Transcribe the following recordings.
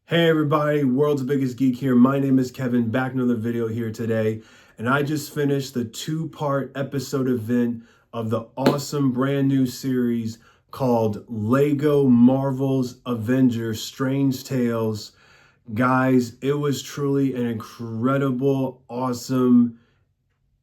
Hey everybody, world's biggest geek here. My name is Kevin, back in another video here today. And I just finished the two-part episode event of the awesome brand new series called Lego Marvel's Avengers Strange Tails. Guys, it was truly an incredible, awesome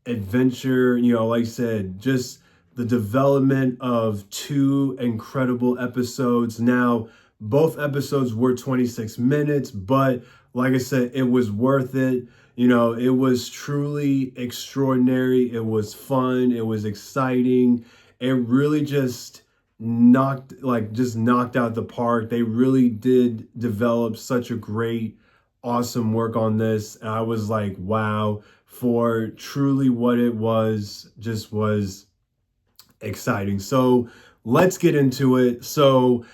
adventure. Like I said, just the development of two incredible episodes. Now, both episodes were 26 minutes, but like I said, it was worth it. It was truly extraordinary. It was fun. It was exciting. It really just knocked out the park. They really did develop such a great, awesome work on this. And I was like, wow, for truly what it was, just was exciting. So let's get into it. So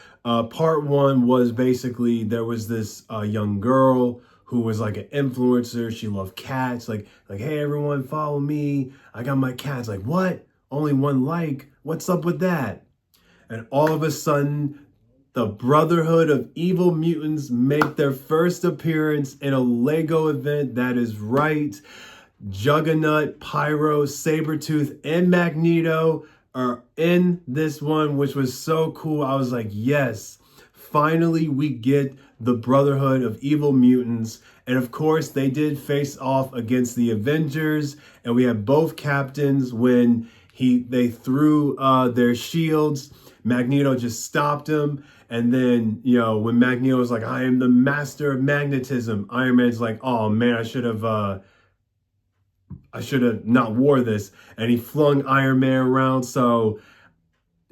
part one was basically there was this young girl who was like an influencer. She loved cats. Like, hey, everyone, follow me. I got my cats. Like, what? Only one like? What's up with that? And all of a sudden, the Brotherhood of Evil Mutants make their first appearance in a Lego event. That is right. Juggernaut, Pyro, Sabretooth, and Magneto are in this one, which was so cool. I was like, yes, finally we get the Brotherhood of Evil Mutants. And of course, they did face off against the Avengers, and we had both captains when they threw their shields. Magneto just stopped him. And then, when Magneto was like, I am the master of magnetism, Iron Man's like, oh man, I should have not wore this. And he flung Iron Man around. So,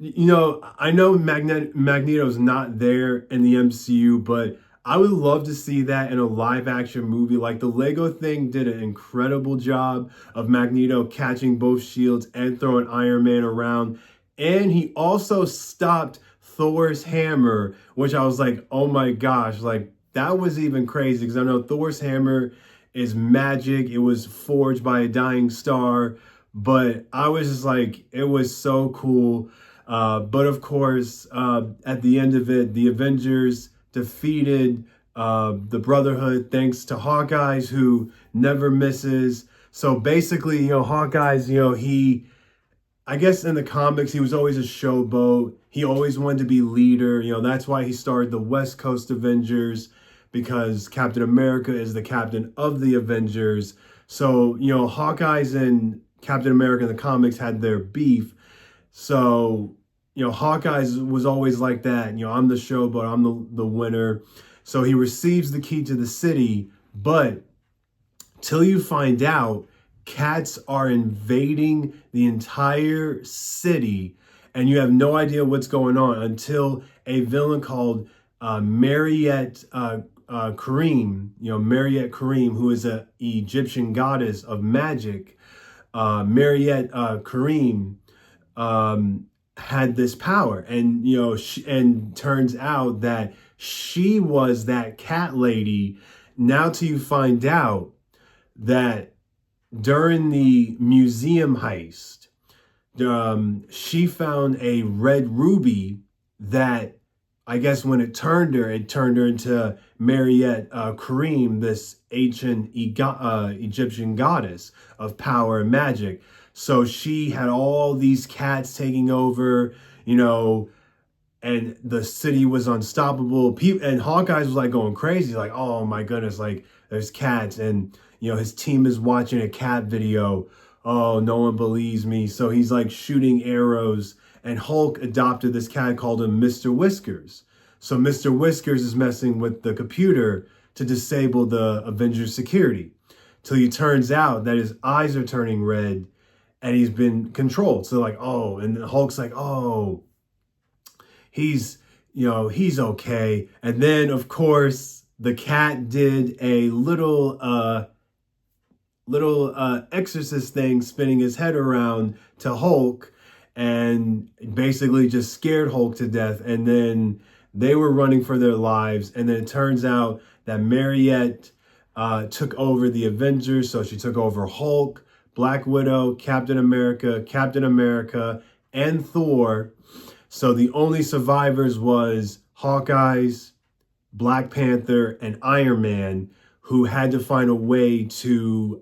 I know Magneto's not there in the MCU, but I would love to see that in a live action movie. Like, the Lego thing did an incredible job of Magneto catching both shields and throwing Iron Man around. And he also stopped Thor's hammer, which I was like, oh my gosh, like that was even crazy, because I know Thor's hammer is magic. It was forged by a dying star, but I was just like, it was so cool. But of course, at the end of it, the Avengers defeated the Brotherhood thanks to Hawkeye, who never misses. So basically, Hawkeye's, I guess in the comics, he was always a showboat. He always wanted to be leader. That's why he started the West Coast Avengers, because Captain America is the captain of the Avengers. So, Hawkeye's and Captain America in the comics had their beef. So, Hawkeye's was always like that. I'm the showboat, I'm the winner. So he receives the key to the city, but till you find out, cats are invading the entire city, and you have no idea what's going on until a villain called Mariette Kareem, Mariette Kareem, who is an Egyptian goddess of magic. Mariette Kareem had this power, and and turns out that she was that cat lady. Now till you find out that during the museum heist, she found a red ruby that, I guess when it turned her into Mariette Kareem, this ancient Egyptian goddess of power and magic. So she had all these cats taking over, and the city was unstoppable. And Hawkeye was like going crazy, like, oh my goodness, like there's cats, and his team is watching a cat video. Oh, no one believes me. So he's like shooting arrows, and Hulk adopted this cat, called him Mr. Whiskers. So Mr. Whiskers is messing with the computer to disable the Avengers security, till he turns out that his eyes are turning red and he's been controlled. So like, oh, and Hulk's like, oh, he's okay. And then of course the cat did a little exorcist thing, spinning his head around to Hulk, and basically just scared Hulk to death. And then they were running for their lives. And then it turns out that Mariette took over the Avengers. So she took over Hulk, Black Widow, Captain America, and Thor. So the only survivors was Hawkeye's, Black Panther, and Iron Man, who had to find a way to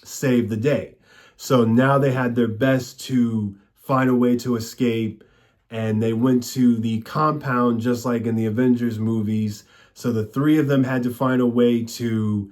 save the day. So now they had their best to find a way to escape, and they went to the compound just like in the Avengers movies. So the three of them had to find a way to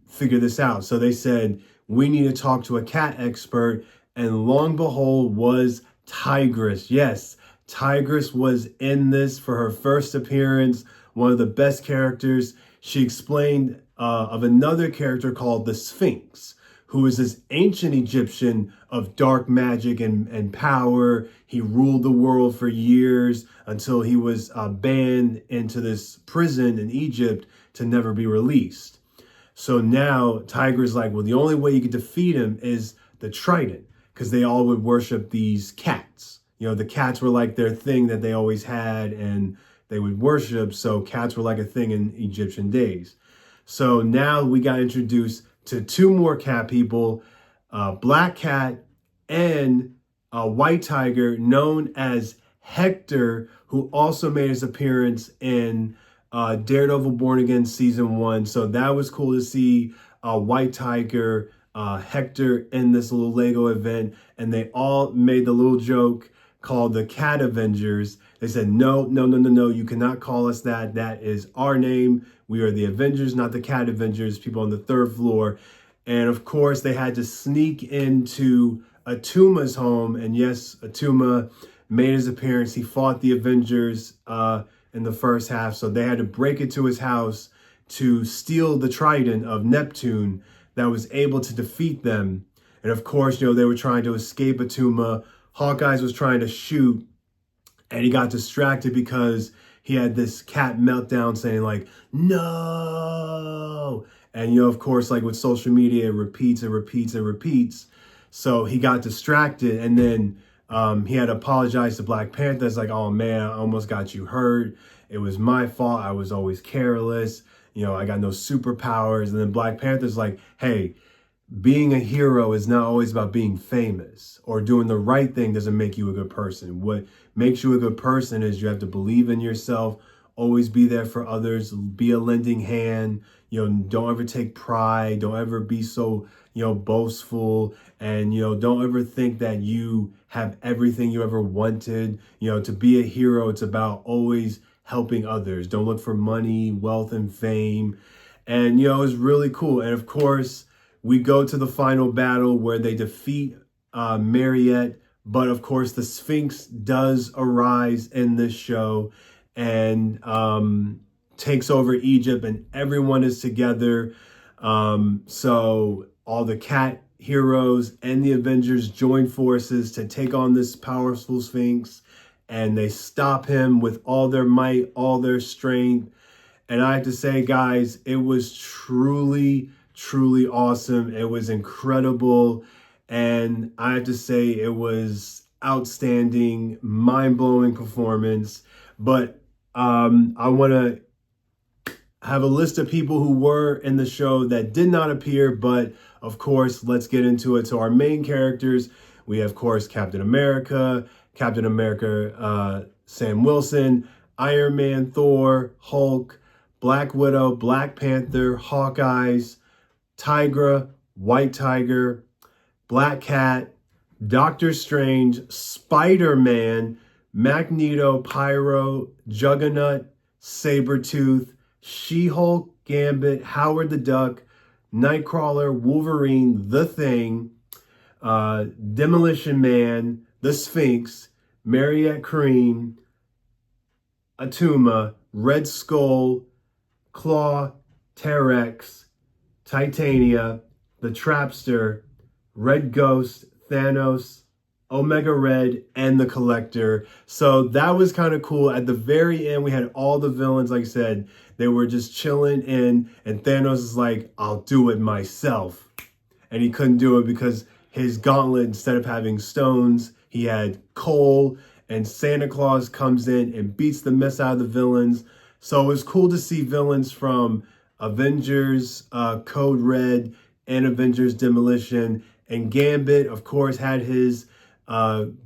figure this out. So they said, we need to talk to a cat expert, and lo and behold was Tigress. Yes, Tigress was in this for her first appearance, one of the best characters. She explained of another character called the Sphinx, who is this ancient Egyptian of dark magic and power. He ruled the world for years until he was banned into this prison in Egypt to never be released. So now Tiger's like, well, the only way you could defeat him is the trident, because they all would worship these cats. You know, the cats were like their thing that they always had and they would worship. So cats were like a thing in Egyptian days. So now we got introduced to two more cat people, Black Cat and White Tiger, known as Hector, who also made his appearance in Daredevil Born Again Season 1. So that was cool to see White Tiger, Hector in this little Lego event. And they all made the little joke called the Cat Avengers. They said, no, you cannot call us that. That is our name. We are the Avengers, not the Cat Avengers, people on the third floor. And of course, they had to sneak into Atuma's home. And yes, Atuma made his appearance. He fought the Avengers in the first half. So they had to break into his house to steal the trident of Neptune that was able to defeat them. And of course, you know, they were trying to escape Atuma. Hawkeye was trying to shoot, and he got distracted because he had this cat meltdown saying like, no. And, you know, of course, like with social media, it repeats and repeats and repeats. So he got distracted, and then he had to apologize to Black Panther. It's like, oh man, I almost got you hurt. It was my fault. I was always careless. You know, I got no superpowers. And then Black Panther's like, hey, being a hero is not always about being famous, or doing the right thing doesn't make you a good person. What makes you a good person is you have to believe in yourself, always be there for others, be a lending hand. You know, don't ever take pride. Don't ever be so, you know, boastful. And, you know, don't ever think that you have everything you ever wanted. You know, to be a hero, it's about always helping others. Don't look for money, wealth, and fame. And, you know, it's really cool. And of course, we go to the final battle where they defeat Mariette. But of course, the Sphinx does arise in this show and takes over Egypt, and everyone is together. So all the cat heroes and the Avengers join forces to take on this powerful Sphinx, and they stop him with all their might, all their strength. And I have to say, guys, it was truly awesome. It was incredible. And I have to say it was outstanding, mind-blowing performance. But I want to have a list of people who were in the show that did not appear. But of course, let's get into it. So our main characters, we have, of course, Captain America, Sam Wilson, Iron Man, Thor, Hulk, Black Widow, Black Panther, Hawkeyes, Tigra, White Tiger, Black Cat, Doctor Strange, Spider-Man, Magneto, Pyro, Juggernaut, Sabretooth, She-Hulk, Gambit, Howard the Duck, Nightcrawler, Wolverine, The Thing, Demolition Man, The Sphinx, Mariette Kareem, Atuma, Red Skull, Claw, T-Rex, Titania, the Trapster, Red Ghost, Thanos, Omega Red, and the Collector. So that was kind of cool. At the very end, we had all the villains. Like I said, they were just chilling in, and Thanos is like, I'll do it myself. And he couldn't do it because his gauntlet, instead of having stones, he had coal, and Santa Claus comes in and beats the mess out of the villains. So it was cool to see villains from Avengers, Code Red, and Avengers Demolition. And Gambit, of course, had his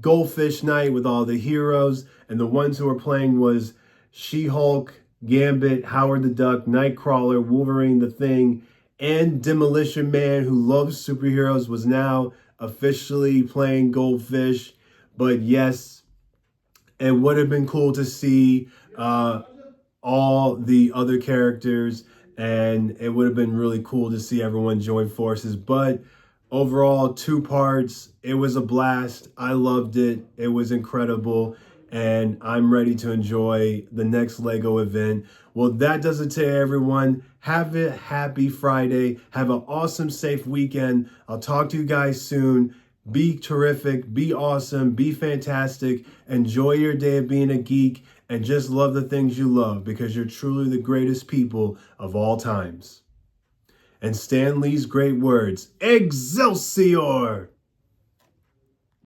goldfish night with all the heroes. And the ones who were playing was She-Hulk, Gambit, Howard the Duck, Nightcrawler, Wolverine, The Thing, and Demolition Man, who loves superheroes, was now officially playing Goldfish. But yes, it would have been cool to see all the other characters, and it would have been really cool to see everyone join forces. But overall, two parts, it was a blast. I loved it. It was incredible, and I'm ready to enjoy the next Lego event. Well, that does it to everyone. Have a happy Friday. Have an awesome, safe weekend. I'll talk to you guys soon. Be terrific, be awesome, be fantastic. Enjoy your day of being a geek, and just love the things you love, because you're truly the greatest people of all times. And Stan Lee's great words, Excelsior!